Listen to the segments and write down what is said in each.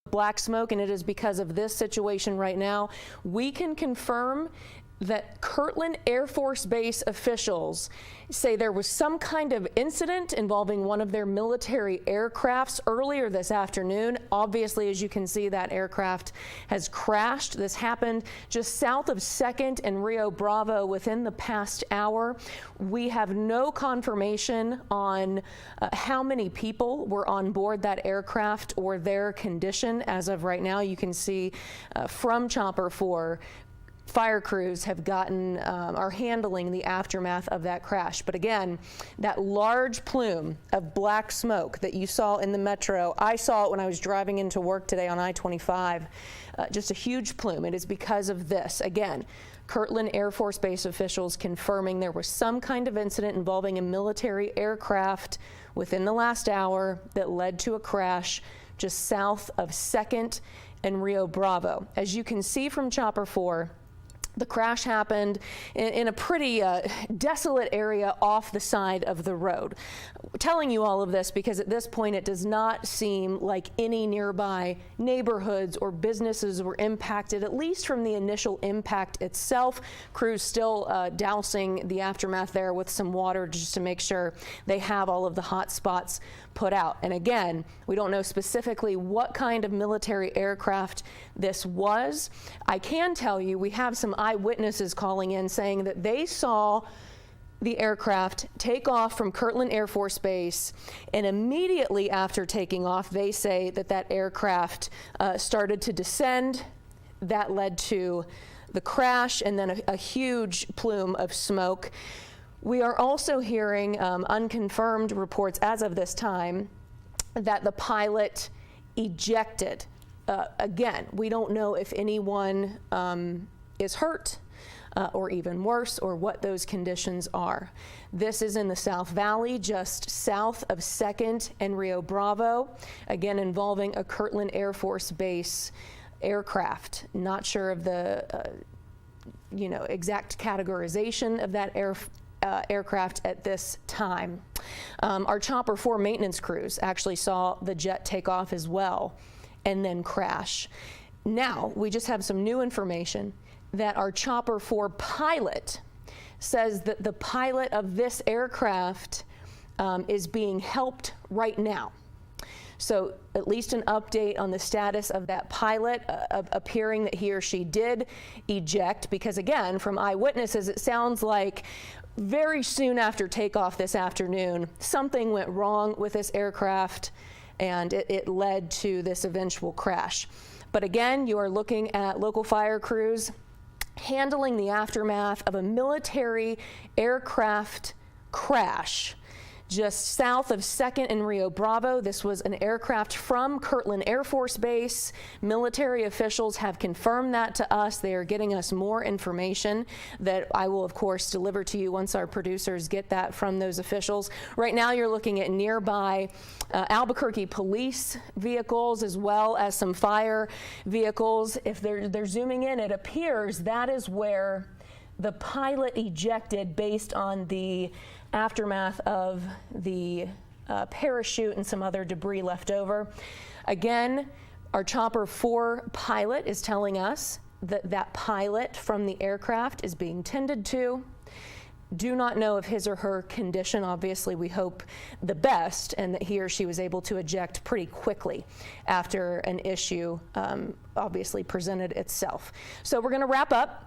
black smoke, and it is because of this situation right now. We can confirm that Kirtland Air Force Base officials say there was some kind of incident involving one of their military aircrafts earlier this afternoon. Obviously, as you can see, that aircraft has crashed. This happened just south of 2nd and Rio Bravo within the past hour. We have no confirmation on how many people were on board that aircraft or their condition as of right now. You can see from Chopper 4, fire crews have are handling the aftermath of that crash. But again, that large plume of black smoke that you saw in the metro, I saw it when I was driving into work today on I-25, just a huge plume. It is because of this. Again, Kirtland Air Force Base officials confirming there was some kind of incident involving a military aircraft within the last hour that led to a crash just south of 2nd and Rio Bravo. As you can see from Chopper 4, the crash happened in a pretty desolate area off the side of the road. We're telling you all of this because at this point it does not seem like any nearby neighborhoods or businesses were impacted, at least from the initial impact itself. Crews still dousing the aftermath there with some water just to make sure they have all of the hot spots put out. And again, we don't know specifically what kind of military aircraft this was. I can tell you we have some eyewitnesses calling in saying that they saw the aircraft take off from Kirtland Air Force Base, and immediately after taking off, they say that that aircraft started to descend. That led to the crash and then a huge plume of smoke. We are also hearing unconfirmed reports as of this time that the pilot ejected. Again, we don't know if anyone is hurt or even worse, or what those conditions are. This is in the South Valley, just south of 2nd and Rio Bravo, again involving a Kirtland Air Force Base aircraft. Not sure of the exact categorization of that aircraft at this time. Our Chopper 4 maintenance crews actually saw the jet take off as well and then crash. Now, we just have some new information that our Chopper 4 pilot says that the pilot of this aircraft is being helped right now. So at least an update on the status of that pilot, appearing that he or she did eject, because again, from eyewitnesses, it sounds like very soon after takeoff this afternoon, something went wrong with this aircraft and it led to this eventual crash. But again, you are looking at local fire crews handling the aftermath of a military aircraft crash just south of 2nd and Rio Bravo. This was an aircraft from Kirtland Air Force Base. Military officials have confirmed that to us. They are getting us more information that I will, of course, deliver to you once our producers get that from those officials. Right now, you're looking at nearby Albuquerque police vehicles as well as some fire vehicles. If they're zooming in, it appears that is where the pilot ejected based on the aftermath of the parachute and some other debris left over. Again, our Chopper 4 pilot is telling us that that pilot from the aircraft is being tended to. Do not know of his or her condition. Obviously, we hope the best and that he or she was able to eject pretty quickly after an issue obviously presented itself. So we're going to wrap up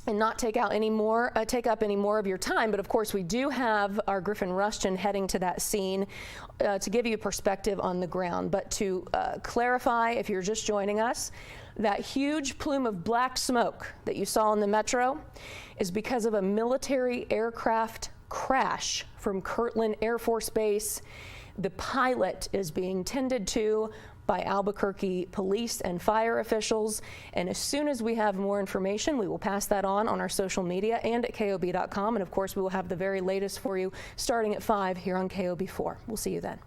and not take up any more of your time. But of course, we do have our Griffin Rushton heading to that scene to give you perspective on the ground. But to clarify, if you're just joining us, that huge plume of black smoke that you saw in the metro is because of a military aircraft crash from Kirtland Air Force Base. The pilot is being tended to by Albuquerque police and fire officials. And as soon as we have more information, we will pass that on our social media and at KOB.com. And of course, we will have the very latest for you starting at 5 here on KOB4. We'll see you then.